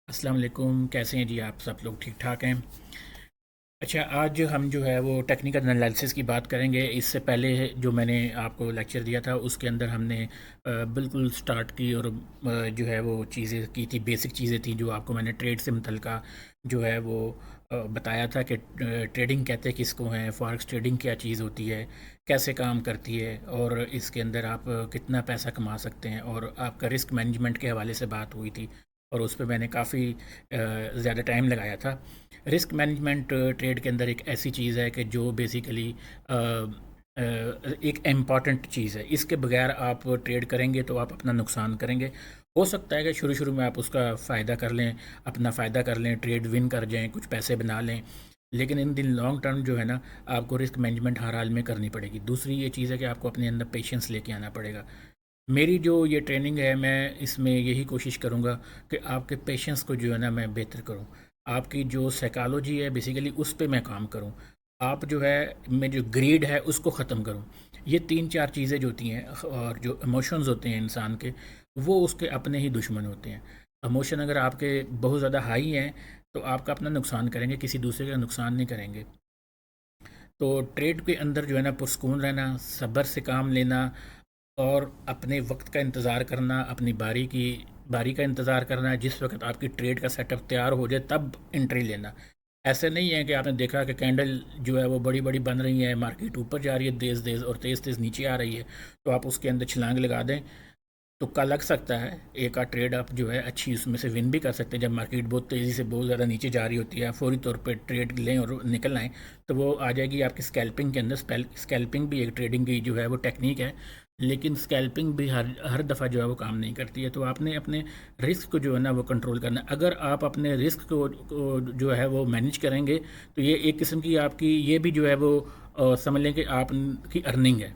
अस्सलाम वालेकुम। कैसे हैं जी आप सब लोग? ठीक ठाक हैं? अच्छा, आज हम जो है वो टेक्निकल एनालिसिस की बात करेंगे। इससे पहले जो मैंने आपको लेक्चर दिया था उसके अंदर हमने बिल्कुल स्टार्ट की और जो है वो चीज़ें की थी, बेसिक चीज़ें थी जो आपको मैंने ट्रेड से मुतल्लिका जो है वो बताया था कि ट्रेडिंग कहते किसको हैं, फॉरेक्स ट्रेडिंग क्या चीज़ होती है, कैसे काम करती है और इसके अंदर आप कितना पैसा कमा सकते हैं, और आपका रिस्क मैनेजमेंट के हवाले से बात हुई थी और उस पे मैंने काफ़ी ज़्यादा टाइम लगाया था। रिस्क मैनेजमेंट ट्रेड के अंदर एक ऐसी चीज़ है कि जो बेसिकली एक इम्पॉर्टेंट चीज़ है। इसके बगैर आप ट्रेड करेंगे तो आप अपना नुकसान करेंगे। हो सकता है कि शुरू शुरू में आप उसका फ़ायदा कर लें, अपना फ़ायदा कर लें, ट्रेड विन कर जाएं, कुछ पैसे बना लें, लेकिन इन दिन लॉन्ग टर्म जो है ना, आपको रिस्क मैनेजमेंट हर हाल में करनी पड़ेगी। दूसरी ये चीज़ है कि आपको अपने अंदर पेशेंस लेके आना पड़ेगा। मेरी जो ये ट्रेनिंग है, मैं इसमें यही कोशिश करूँगा कि आपके पेशेंस को जो है ना मैं बेहतर करूँ। आपकी जो साइकोलॉजी है बेसिकली उस पे मैं काम करूँ। आप जो है, मैं जो ग्रीड है उसको ख़त्म करूँ। ये 3-4 चीज़ें जो होती हैं और जो इमोशंस होते हैं इंसान के, वो उसके अपने ही दुश्मन होते हैं। इमोशन अगर आपके बहुत ज़्यादा हाई हैं तो आपका अपना नुकसान करेंगे, किसी दूसरे का नुकसान नहीं करेंगे। तो ट्रेड के अंदर जो है ना पुरस्कून रहना, सब्र से काम लेना और अपने वक्त का इंतज़ार करना, अपनी बारी का इंतज़ार करना, जिस वक्त आपकी ट्रेड का सेटअप तैयार हो जाए तब एंट्री लेना। ऐसे नहीं है कि आपने देखा कि कैंडल जो है वो बड़ी बड़ी बन रही है, मार्केट ऊपर जा रही है तेज़ तेज़ और तेज़ तेज़ नीचे आ रही है, तो आप उसके अंदर छलांग लगा दें। तुक्का लग सकता है, एक आध ट्रेड आप जो है अच्छी उसमें से विन भी कर सकते हैं। जब मार्केट बहुत तेज़ी से बहुत ज़्यादा नीचे जा रही होती है, फौरी तौर पे ट्रेड लें और निकल आएँ, तो वो आ जाएगी आपकी स्कैल्पिंग के अंदर। स्कैल्पिंग भी एक ट्रेडिंग की जो है वो टेक्निक है, लेकिन स्कैल्पिंग भी हर हर दफ़ा जो है वो काम नहीं करती है। तो आपने अपने रिस्क को जो है ना वो कंट्रोल करना है। अगर आप अपने रिस्क को जो है वो मैनेज करेंगे तो ये एक किस्म की आपकी ये भी जो है वो समझ लें कि आपकी अर्निंग है।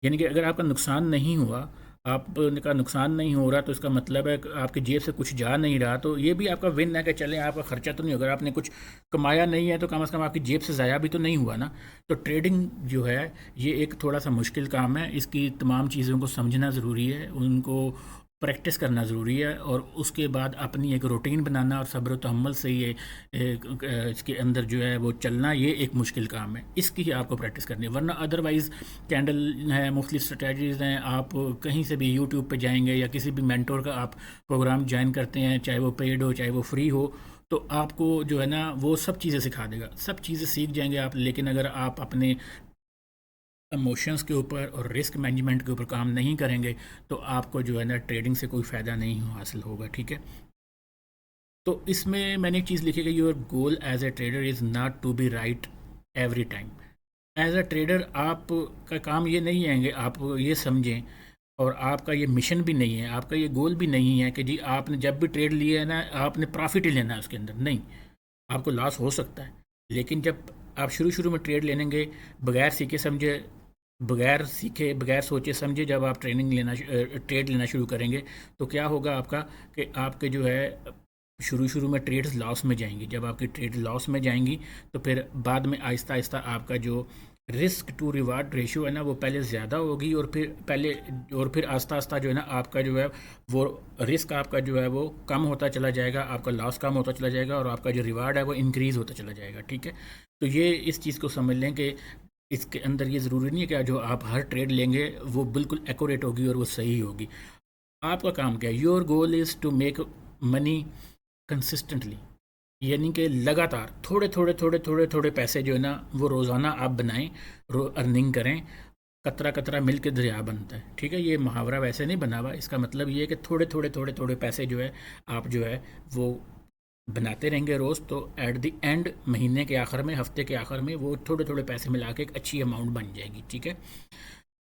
यानी कि अगर आपका नुकसान नहीं हुआ, आपका नुकसान नहीं हो रहा, तो इसका मतलब है कि आपकी जेब से कुछ जा नहीं रहा, तो ये भी आपका विन है कि चलें आपका खर्चा तो नहीं होगा। अगर आपने कुछ कमाया नहीं है तो कम से कम आपकी जेब से ज़ाया भी तो नहीं हुआ ना। तो ट्रेडिंग जो है ये एक थोड़ा सा मुश्किल काम है, इसकी तमाम चीज़ों को समझना ज़रूरी है, उनको प्रैक्टिस करना ज़रूरी है और उसके बाद अपनी एक रूटीन बनाना और सब्र तहम्मुल से ये इसके अंदर जो है वो चलना, ये एक मुश्किल काम है। इसकी ही आपको प्रैक्टिस करनी है, वरना अदरवाइज़ कैंडल है, मुख्तलिफ स्ट्रेटजीज़ हैं, आप कहीं से भी यूट्यूब पे जाएंगे या किसी भी मेंटोर का आप प्रोग्राम ज्वाइन करते हैं, चाहे वो पेड हो चाहे वो फ्री हो, तो आपको जो है ना वो सब चीज़ें सिखा देगा, सब चीज़ें सीख जाएंगे आप। लेकिन अगर आप अपने इमोशंस के ऊपर और रिस्क मैनेजमेंट के ऊपर काम नहीं करेंगे तो आपको जो है ना ट्रेडिंग से कोई फ़ायदा नहीं हासिल होगा, ठीक है। तो इसमें मैंने एक चीज़ लिखी कि your goal as a trader is not to be right every time. As a trader आप का काम ये नहीं है कि आप ये समझें, और आपका ये मिशन भी नहीं है, आपका ये गोल भी नहीं है कि जी आपने जब भी ट्रेड लिया है ना आपने प्रॉफिट ही लेना है उसके अंदर। नहीं, आपको लॉस हो सकता है, लेकिन जब आप शुरू शुरू में ट्रेड लेंगे बगैर सीखे समझे, बगैर सोचे समझे, जब आप ट्रेड लेना शुरू करेंगे तो क्या होगा आपका कि आपके जो है शुरू शुरू में ट्रेड्स लॉस में जाएंगी। जब आपकी ट्रेड लॉस में जाएंगी तो फिर बाद में आहिस्ता आहिस्ता आपका जो रिस्क टू रिवार्ड रेशियो है ना वो पहले ज़्यादा होगी, और फिर आहिस्ता आहिस्ता जो है ना आपका जो है वो रिस्क आपका जो है वो कम होता चला जाएगा, आपका लॉस कम होता चला जाएगा और आपका जो रिवार्ड है वो इंक्रीज़ होता चला जाएगा, ठीक है। तो ये इस चीज़ को समझ लें कि इसके अंदर ये ज़रूरी नहीं है कि जो आप हर ट्रेड लेंगे वो बिल्कुल एक्यूरेट होगी और वो सही होगी। आपका काम क्या है? Your goal is to make money consistently, यानी कि लगातार थोड़े थोड़े थोड़े थोड़े थोड़े पैसे जो है ना वो रोज़ाना आप बनाएं, अर्निंग करें। कतरा कतरा मिल के दरिया बनता है, ठीक है। ये मुहावरा वैसे नहीं बना हुआ, इसका मतलब ये है कि थोड़े थोड़े थोड़े थोड़े पैसे जो है आप जो है वो बनाते रहेंगे रोज़, तो एट द एंड महीने के आखिर में, हफ्ते के आखिर में वो थोड़े थोड़े पैसे मिला के एक अच्छी अमाउंट बन जाएगी, ठीक है।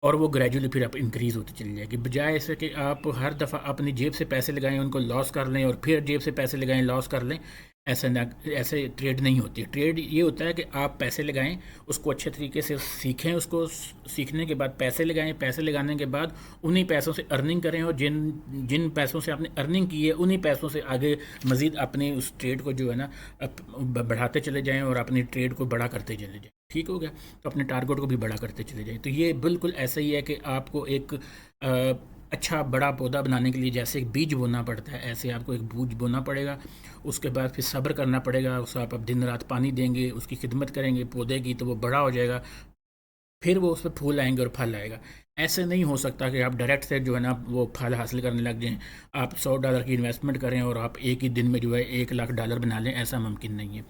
और वो ग्रेजुअली फिर आप इंक्रीज़ होती चली जाएगी, बजाय ऐसे कि आप हर दफ़ा अपनी जेब से पैसे लगाएं, उनको लॉस कर लें और फिर जेब से पैसे लगाएं लॉस कर लें। ऐसा ना, ऐसे ट्रेड नहीं होती। ट्रेड ये होता है कि आप पैसे लगाएं, उसको अच्छे तरीके से सीखें, उसको सीखने के बाद पैसे लगाएं, पैसे लगाने के बाद उन्हीं पैसों से अर्निंग करें, और जिन जिन पैसों से आपने अर्निंग की है उन्हीं पैसों से आगे मज़ीद अपने उस ट्रेड को जो है ना बढ़ाते चले जाएं और अपनी ट्रेड को बड़ा करते चले जाएं, ठीक हो गया। तो अपने टारगेट को भी बड़ा करते चले जाएं। तो ये बिल्कुल ऐसा ही है कि आपको एक اچھا بڑا پودا بنانے کے لیے جیسے ایک بیج بونا پڑتا ہے، ایسے آپ کو ایک بیج بونا پڑے گا، اس کے بعد پھر صبر کرنا پڑے گا، اس آپ دن رات پانی دیں گے، اس کی خدمت کریں گے پودے کی، تو وہ بڑا ہو جائے گا، پھر وہ اس پہ پھول آئیں گے اور پھل آئے گا۔ ایسے نہیں ہو سکتا کہ آپ ڈائریکٹ سے جو ہے نا وہ پھل حاصل کرنے لگ جائیں، آپ $100 کی انویسٹمنٹ کریں اور آپ ایک ہی دن میں جو ہے $1,00,000 بنا لیں، ایسا ممکن نہیں ہے۔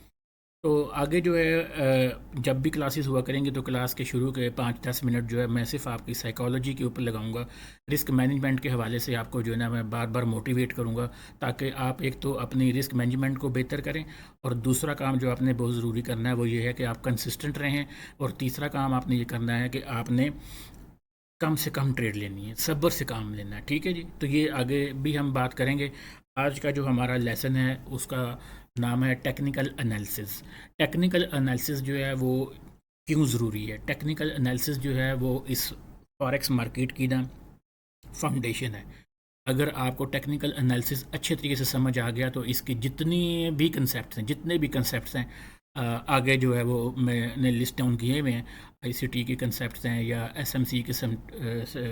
تو آگے جو ہے جب بھی کلاسز ہوا کریں گے تو کلاس کے شروع کے 5-10 منٹ جو ہے میں صرف آپ کی سائیکالوجی کے اوپر لگاؤں گا، رسک مینجمنٹ کے حوالے سے آپ کو جو ہے نا میں بار بار موٹیویٹ کروں گا، تاکہ آپ ایک تو اپنی رسک مینجمنٹ کو بہتر کریں، اور دوسرا کام جو آپ نے بہت ضروری کرنا ہے وہ یہ ہے کہ آپ کنسسٹنٹ رہیں، اور تیسرا کام آپ نے یہ کرنا ہے کہ آپ نے کم سے کم ٹریڈ لینی ہے، صبر سے کام لینا ہے، ٹھیک ہے جی۔ تو یہ آگے بھی ہم بات کریں گے۔ آج کا جو ہمارا لیسن ہے اس کا نام ہے ٹیکنیکل انالیسز۔ ٹیکنیکل انالیسز جو ہے وہ کیوں ضروری ہے؟ ٹیکنیکل انالیسز جو ہے وہ اس فاریکس مارکیٹ کی نا فاؤنڈیشن ہے۔ اگر آپ کو ٹیکنیکل انالیسز اچھے طریقے سے سمجھ آ گیا تو اس کی جتنے بھی کنسیپٹس ہیں آگے جو ہے وہ میں نے لسٹ ڈاؤن کیے ہوئے ہیں، آئی سی ٹی کے کنسیپٹس ہیں یا ایس ایم سی کے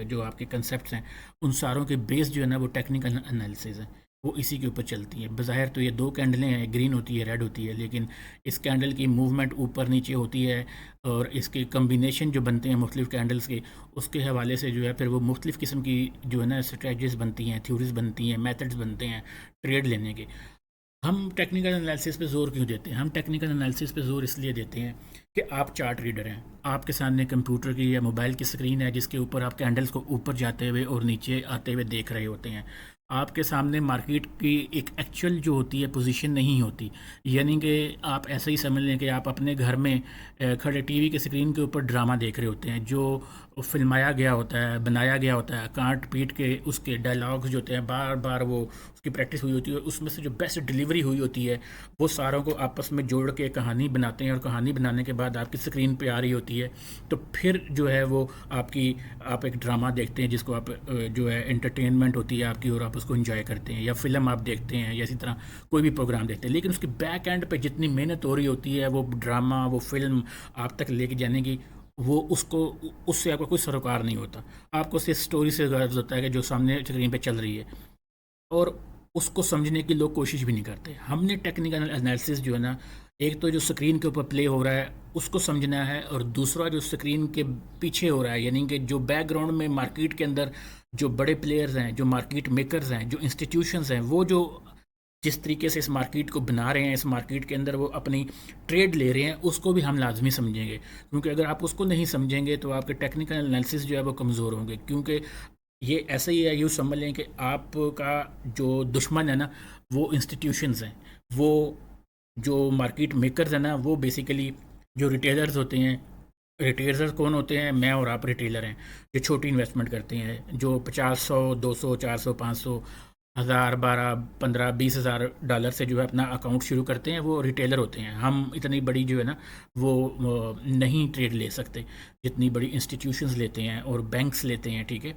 جو آپ کے کنسیپٹس ہیں، ان ساروں کے بیس جو ہے نا وہ ٹیکنیکل انالیسز ہیں، وہ اسی کے اوپر چلتی ہیں۔ بظاہر تو یہ دو کینڈلیں ہیں، گرین ہوتی ہے ریڈ ہوتی ہے، لیکن اس کینڈل کی موومنٹ اوپر نیچے ہوتی ہے، اور اس کے کمبینیشن جو بنتے ہیں مختلف کینڈلز کے، اس کے حوالے سے جو ہے پھر وہ مختلف قسم کی جو ہے نا اسٹریٹجیز بنتی ہیں، تھیوریز بنتی ہیں، میتھڈز بنتے ہیں ٹریڈ لینے کے۔ ہم ٹیکنیکل انالیسس پہ زور کیوں دیتے ہیں؟ ہم ٹیکنیکل انالیسس پہ زور اس لیے دیتے ہیں کہ آپ چارٹ ریڈر ہیں، آپ کے سامنے کمپیوٹر کی یا موبائل کی اسکرین ہے جس کے اوپر آپ کینڈلز کو اوپر جاتے ہوئے اور نیچے آتے ہوئے دیکھ رہے ہوتے ہیں۔ آپ کے سامنے مارکیٹ کی ایک ایکچوئل جو ہوتی ہے پوزیشن نہیں ہوتی، یعنی کہ آپ ایسے ہی سمجھ لیں کہ آپ اپنے گھر میں کھڑے ٹی وی کے اسکرین کے اوپر ڈرامہ دیکھ رہے ہوتے ہیں جو فلمایا گیا ہوتا ہے، بنایا گیا ہوتا ہے، کانٹ پیٹ کے اس کے ڈائلاگز جو ہوتے ہیں بار بار وہ اس کی پریکٹس ہوئی ہوتی ہے، اس میں سے جو بیسٹ ڈیلیوری ہوئی ہوتی ہے وہ ساروں کو آپس میں جوڑ کے کہانی بناتے ہیں، اور کہانی بنانے کے بعد آپ کی اسکرین پہ آ رہی ہوتی ہے، تو پھر جو ہے وہ آپ ایک ڈرامہ دیکھتے ہیں جس کو آپ جو ہے انٹرٹینمنٹ ہوتی ہے آپ کی، اور آپ اس کو انجوائے کرتے ہیں، یا فلم آپ دیکھتے ہیں، یا اسی طرح کوئی بھی پروگرام دیکھتے ہیں، لیکن اس کے بیک اینڈ پہ جتنی محنت ہو رہی ہوتی ہے وہ ڈرامہ وہ فلم آپ تک لے کے جانے کی، وہ اس سے آپ کا کوئی سروکار نہیں ہوتا۔ آپ کو صرف اسٹوری سے غرض ہوتا ہے کہ جو سامنے اسکرین پہ چل رہی ہے، اور اس کو سمجھنے کی لوگ کوشش بھی نہیں کرتے۔ ہم نے ٹیکنیکل انالیسس جو ہے نا، ایک تو جو سکرین کے اوپر پلے ہو رہا ہے اس کو سمجھنا ہے، اور دوسرا جو سکرین کے پیچھے ہو رہا ہے، یعنی کہ جو بیک گراؤنڈ میں مارکیٹ کے اندر جو بڑے پلیئرز ہیں، جو مارکیٹ میکرز ہیں، جو انسٹیٹیوشنز ہیں، وہ جو جس طریقے سے اس مارکیٹ کو بنا رہے ہیں، اس مارکیٹ کے اندر وہ اپنی ٹریڈ لے رہے ہیں، اس کو بھی ہم لازمی سمجھیں گے، کیونکہ اگر آپ اس کو نہیں سمجھیں گے تو آپ کے ٹیکنیکل انالیسس جو ہے وہ کمزور ہوں گے، کیونکہ یہ ایسا ہی ہے، یوں سمجھ لیں کہ آپ کا جو دشمن ہے نا وہ انسٹیٹیوشنز ہیں، وہ جو مارکیٹ میکرز ہیں نا وہ بیسیکلی جو ریٹیلرز ہوتے ہیں۔ ریٹیلرز کون ہوتے ہیں؟ میں اور آپ ریٹیلر ہیں جو چھوٹی انویسٹمنٹ کرتے ہیں، جو 50 100 200 400 500 1000 12 15 20 ہزار سے جو ہے اپنا اکاؤنٹ شروع کرتے ہیں، وہ ریٹیلر ہوتے ہیں۔ ہم اتنی بڑی جو ہے نا وہ نہیں ٹریڈ لے سکتے جتنی بڑی انسٹیٹیوشنز لیتے ہیں اور بینکس لیتے ہیں، ٹھیک ہے؟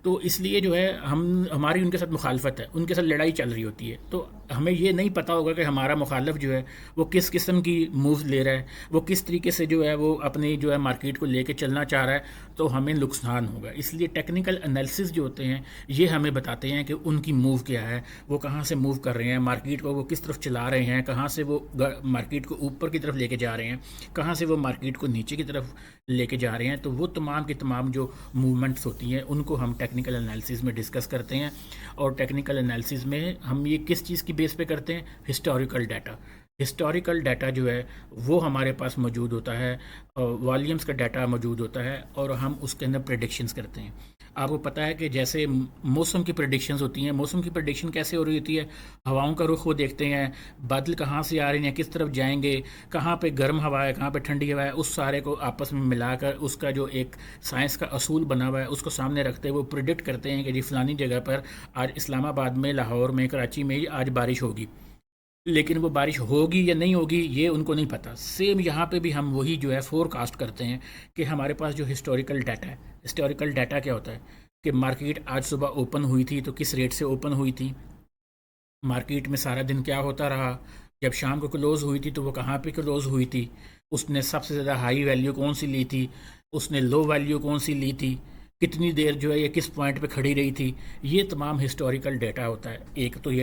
تو اس لیے جو ہے ہماری ان کے ساتھ مخالفت ہے، ان کے ساتھ لڑائی چل رہی ہوتی ہے، تو ہمیں یہ نہیں پتہ ہوگا کہ ہمارا مخالف جو ہے وہ کس قسم کی مووز لے رہا ہے، وہ کس طریقے سے جو ہے وہ اپنی جو ہے مارکیٹ کو لے کے چلنا چاہ رہا ہے، تو ہمیں نقصان ہوگا۔ اس لیے ٹیکنیکل انالیسس جو ہوتے ہیں یہ ہمیں بتاتے ہیں کہ ان کی موو کیا ہے، وہ کہاں سے موو کر رہے ہیں مارکیٹ کو، وہ کس طرف چلا رہے ہیں، کہاں سے وہ مارکیٹ کو اوپر کی طرف لے کے جا رہے ہیں، کہاں سے وہ مارکیٹ کو نیچے کی طرف لے کے جا رہے ہیں۔ تو وہ تمام کی تمام جو موومنٹس ہوتی ہیں ان کو ہم ٹیکنیکل انالیسس میں ڈسکس کرتے ہیں، اور ٹیکنیکل انالیسس میں ہم یہ کس چیز کی بیس پہ کرتے ہیں؟ Historical data. ہسٹوریکل ڈیٹا جو ہے وہ ہمارے پاس موجود ہوتا ہے، والیومز کا ڈیٹا موجود ہوتا ہے، اور ہم اس کے اندر پریڈکشنز کرتے ہیں۔ آپ کو پتہ ہے کہ جیسے موسم کی پریڈکشنز ہوتی ہیں، موسم کی پریڈکشن کیسے ہو رہی ہوتی ہے؟ ہواؤں کا رخ وہ دیکھتے ہیں، بادل کہاں سے آ رہے ہیں، کس طرف جائیں گے، کہاں پہ گرم ہوا ہے، کہاں پہ ٹھنڈی ہوا ہے، اس سارے کو آپس میں ملا کر اس کا جو ایک سائنس کا اصول بنا ہوا ہے اس کو سامنے رکھتے ہوئے وہ پریڈکٹ کرتے ہیں کہ جی فلانی جگہ پر آج اسلام آباد میں، لاہور میں، کراچی میں آج بارش ہوگی، لیکن وہ بارش ہوگی یا نہیں ہوگی یہ ان کو نہیں پتہ۔ سیم یہاں پہ بھی ہم وہی جو ہے فور کاسٹ کرتے ہیں کہ ہمارے پاس جو ہسٹوریکل ڈیٹا ہے، ہسٹوریکل ڈیٹا کیا ہوتا ہے کہ مارکیٹ آج صبح اوپن ہوئی تھی تو کس ریٹ سے اوپن ہوئی تھی، مارکیٹ میں سارا دن کیا ہوتا رہا، جب شام کو کلوز ہوئی تھی تو وہ کہاں پہ کلوز ہوئی تھی، اس نے سب سے زیادہ ہائی ویلیو کون سی لی تھی، اس نے لو ویلیو کون سی لی تھی، कितनी देर जो है ये किस पॉइंट पे खड़ी रही थी, ये तमाम हिस्टोरिकल डेटा होता है। एक तो ये